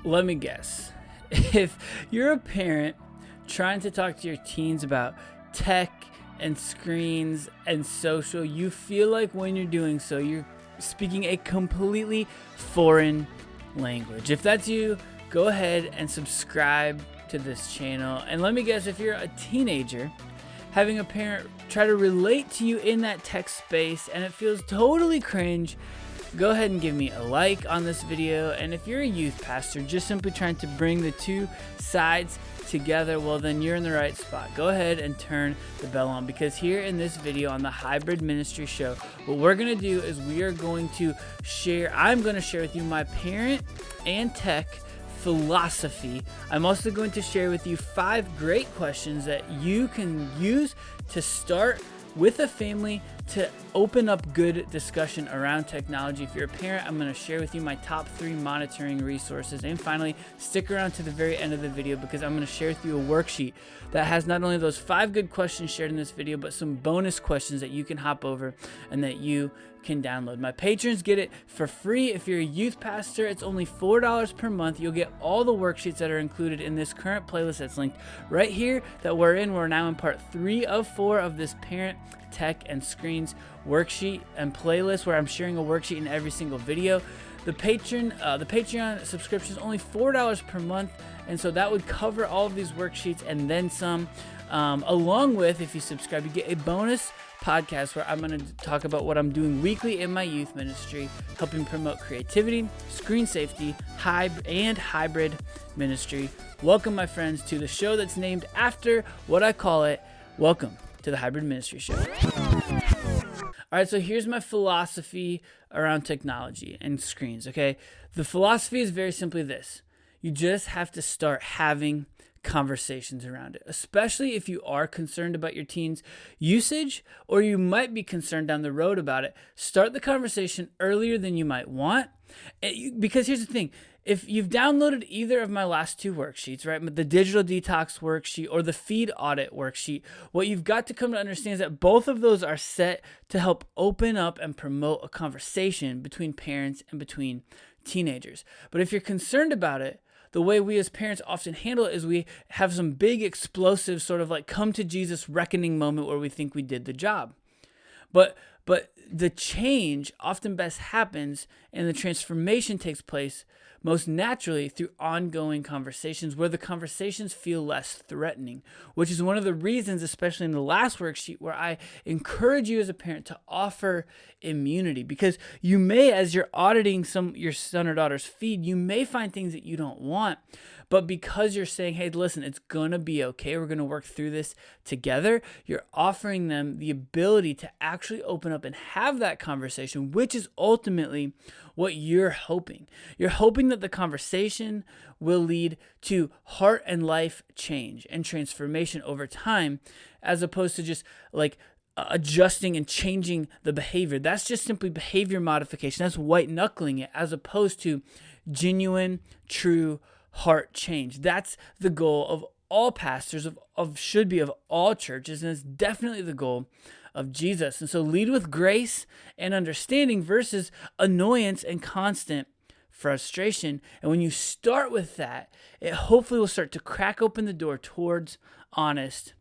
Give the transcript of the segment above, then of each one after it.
Let me guess. If you're a parent trying to talk to your teens about tech and screens and social, you feel like when you're doing so, you're speaking a completely foreign language. If that's you, go ahead and subscribe to this channel. And let me guess, if you're a teenager, having a parent try to relate to you in that tech space and it feels totally cringe, go ahead and give me a like on this video. And if you're a youth pastor just simply trying to bring the two sides together, well, then you're in the right spot. Go ahead and turn the bell on, because here in this video on the Hybrid Ministry Show, what we're going to do is I'm going to share with you my parent and tech philosophy. I'm also going to share with you 5 great questions that you can use to start with a family to open up good discussion around technology. If you're a parent, I'm going to share with you my top 3 monitoring resources. And finally, stick around to the very end of the video, because I'm going to share with you a worksheet that has not only those 5 good questions shared in this video, but some bonus questions that you can hop over and that you can download. My patrons get it for free. If you're a youth pastor, it's only $4 per month. You'll get all the worksheets that are included in this current playlist that's linked right here that we're in. We're now in part 3 of 4 of this parent, tech, and screens worksheet and playlist, where I'm sharing a worksheet in every single video. The Patreon subscription is only $4 per month, and so that would cover all of these worksheets and then some. Along with, if you subscribe, you get a bonus podcast where I'm going to talk about what I'm doing weekly in my youth ministry, helping promote creativity, screen safety, and hybrid ministry. Welcome, my friends, to the show that's named after what I call it. Welcome to the Hybrid Ministry Show. All right, so here's my philosophy around technology and screens, okay? The philosophy is very simply this. You just have to start having conversations around it, especially if you are concerned about your teens' usage, or you might be concerned down the road about it. Start the conversation earlier than you might want, because here's the thing. If you've downloaded either of my last 2 worksheets, right, the digital detox worksheet or the feed audit worksheet, what you've got to come to understand is that both of those are set to help open up and promote a conversation between parents and between teenagers. But if you're concerned about it, the way we as parents often handle it is we have some big explosive sort of like come to Jesus reckoning moment where we think we did the job. But the change often best happens and the transformation takes place most naturally through ongoing conversations, where the conversations feel less threatening, which is one of the reasons, especially in the last worksheet, where I encourage you as a parent to offer immunity, because you may, as you're auditing your son or daughter's feed, you may find things that you don't want. But because you're saying, hey, listen, it's going to be okay, we're going to work through this together, you're offering them the ability to actually open up and have that conversation, which is ultimately what you're hoping. You're hoping that the conversation will lead to heart and life change and transformation over time, as opposed to just like adjusting and changing the behavior. That's just simply behavior modification. That's white knuckling it, as opposed to genuine, true heart change. That's the goal of all pastors, should be of all churches, and it's definitely the goal of Jesus. And so lead with grace and understanding versus annoyance and constant frustration. And when you start with that, it hopefully will start to crack open the door towards honest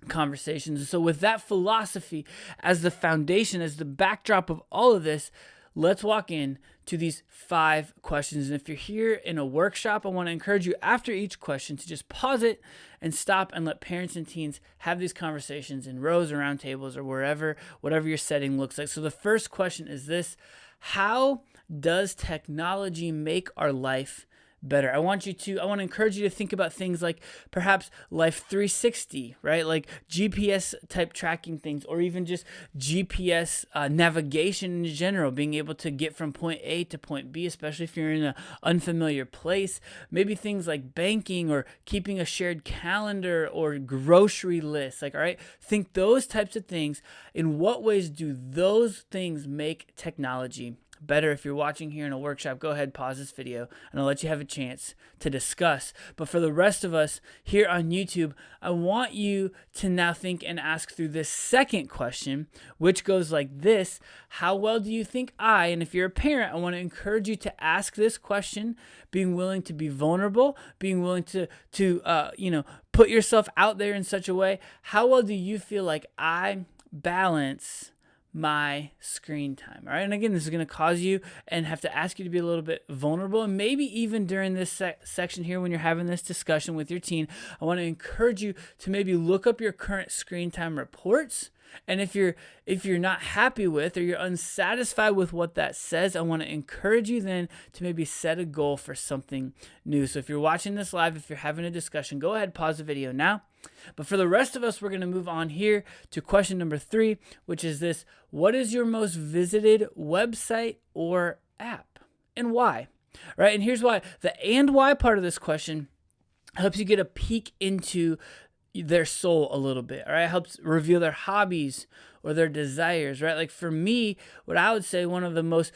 conversations. And so with that philosophy as the foundation, as the backdrop of all of this, let's walk in to these 5 questions. And if you're here in a workshop, I want to encourage you after each question to just pause it and stop and let parents and teens have these conversations in rows or round tables or wherever, whatever your setting looks like. So the first question is this: how does technology make our life better? I want to encourage you to think about things like perhaps Life 360, right? Like GPS type tracking things, or even just GPS navigation in general, being able to get from point A to point B, especially if you're in an unfamiliar place. Maybe things like banking or keeping a shared calendar or grocery list. Like, all right, think those types of things. In what ways do those things make technology better. If you're watching here in a workshop, go ahead, pause this video, and I'll let you have a chance to discuss. But for the rest of us here on YouTube, I want you to now think and ask through this second question, which goes like this: how well do you think and if you're a parent, I want to encourage you to ask this question, being willing to be vulnerable, being willing to put yourself out there in such a way. How well do you feel like I balance my screen time? All right. And again, this is going to cause you and have to ask you to be a little bit vulnerable. And maybe even during this section here, when you're having this discussion with your teen, I want to encourage you to maybe look up your current screen time reports. And if you're not happy with, or you're unsatisfied with what that says, I want to encourage you then to maybe set a goal for something new. So if you're watching this live, if you're having a discussion, go ahead, pause the video now. But for the rest of us, we're going to move on here to question number 3, which is this: what is your most visited website or app, and why? Right? And here's why. The and why part of this question helps you get a peek into their soul a little bit. All right, it helps reveal their hobbies or their desires, right? Like for me, what I would say one of the most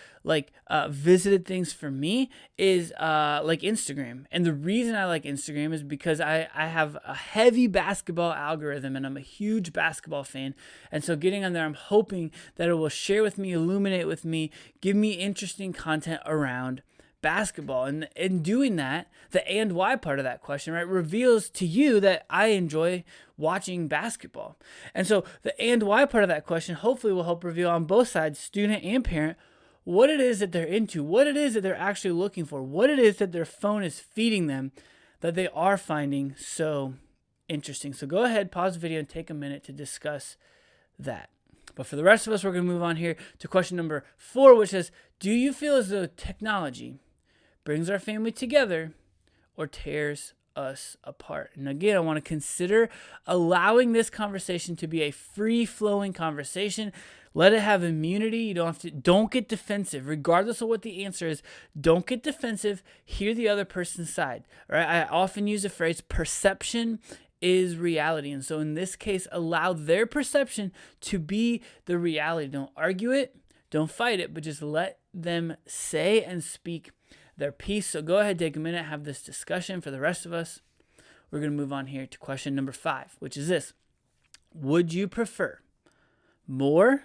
visited things for me is like Instagram. And the reason I like Instagram is because I have a heavy basketball algorithm, and I'm a huge basketball fan. And so getting on there, I'm hoping that it will share with me, illuminate with me, give me interesting content around basketball. And in doing that, the and why part of that question, right, reveals to you that I enjoy watching basketball. And so the and why part of that question hopefully will help reveal on both sides, student and parent, what it is that they're into, what it is that they're actually looking for, what it is that their phone is feeding them that they are finding so interesting. So go ahead, pause the video, and take a minute to discuss that. But for the rest of us, we're going to move on here to question number 4, which says, do you feel as though technology brings our family together or tears us apart? And again, I want to consider allowing this conversation to be a free-flowing conversation. Let it have immunity. You don't get defensive, regardless of what the answer is. Don't get defensive. Hear the other person's side. All right? I often use the phrase perception is reality. And so in this case, allow their perception to be the reality. Don't argue it. Don't fight it, but just let them say and speak their piece. So go ahead, take a minute, have this discussion. For the rest of us, we're going to move on here to question number 5, which is this: would you prefer more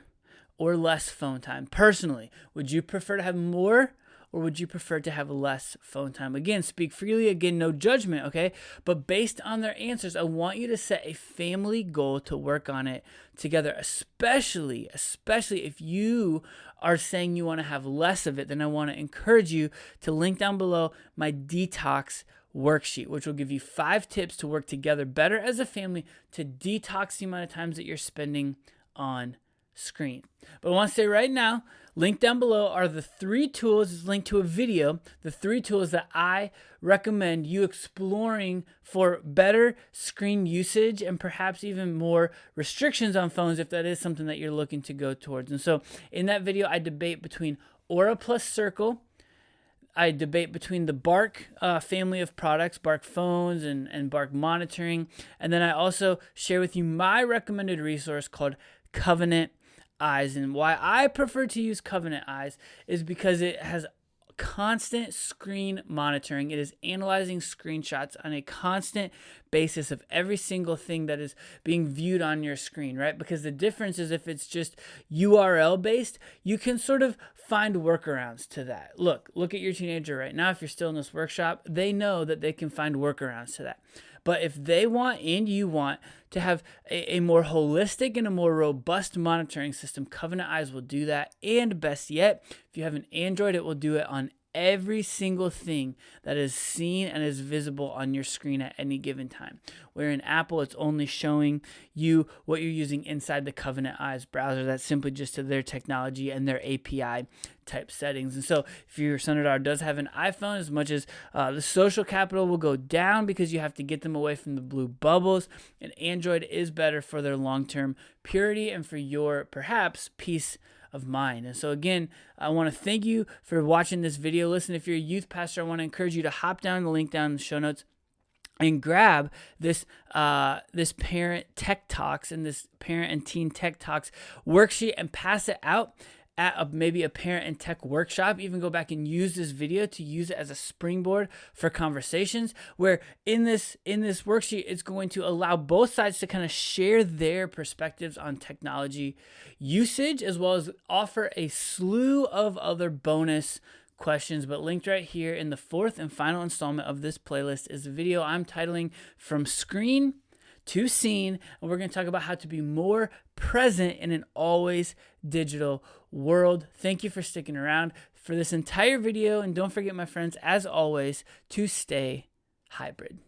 or less phone time? Personally, would you prefer to have more, or would you prefer to have less phone time? Again, speak freely. Again, no judgment, okay? But based on their answers, I want you to set a family goal to work on it together, especially if you are saying you want to have less of it. Then I want to encourage you to link down below my DETOX worksheet, which will give you 5 tips to work together better as a family to detox the amount of times that you're spending on screen. But I want to say right now, linked down below are the 3 tools. It's linked to a video, the 3 tools that I recommend you exploring for better screen usage and perhaps even more restrictions on phones if that is something that you're looking to go towards. And so in that video, I debate between Aura plus Circle. I debate between the Bark family of products, Bark phones and Bark monitoring. And then I also share with you my recommended resource called Covenant Eyes. And why I prefer to use Covenant Eyes is because it has constant screen monitoring. It is analyzing screenshots on a constant basis of every single thing that is being viewed on your screen, right? Because the difference is if it's just URL based, you can sort of find workarounds to that. Look at your teenager right now. If you're still in this workshop, they know that they can find workarounds to that. But if they want and you want to have a more holistic and a more robust monitoring system, Covenant Eyes will do that. And best yet, if you have an Android, it will do it on every single thing that is seen and is visible on your screen at any given time. Where in Apple, it's only showing you what you're using inside the Covenant Eyes browser. That's simply just to their technology and their API type settings. And so if your son or daughter does have an iPhone, as much as the social capital will go down because you have to get them away from the blue bubbles, and Android is better for their long-term purity and for your perhaps peace of mind. And so again, I want to thank you for watching this video. Listen, if you're a youth pastor, I want to encourage you to hop down the link down in the show notes and grab this this parent tech talks and this parent and teen tech talks worksheet and pass it out at maybe a parent and tech workshop, even go back and use this video to use it as a springboard for conversations, where in this worksheet, it's going to allow both sides to kind of share their perspectives on technology usage, as well as offer a slew of other bonus questions. But linked right here in the fourth and final installment of this playlist is a video I'm titling From Screen to Scene, and we're going to talk about how to be more present in an always digital world. Thank you for sticking around for this entire video, and don't forget, my friends, as always, to stay hybrid.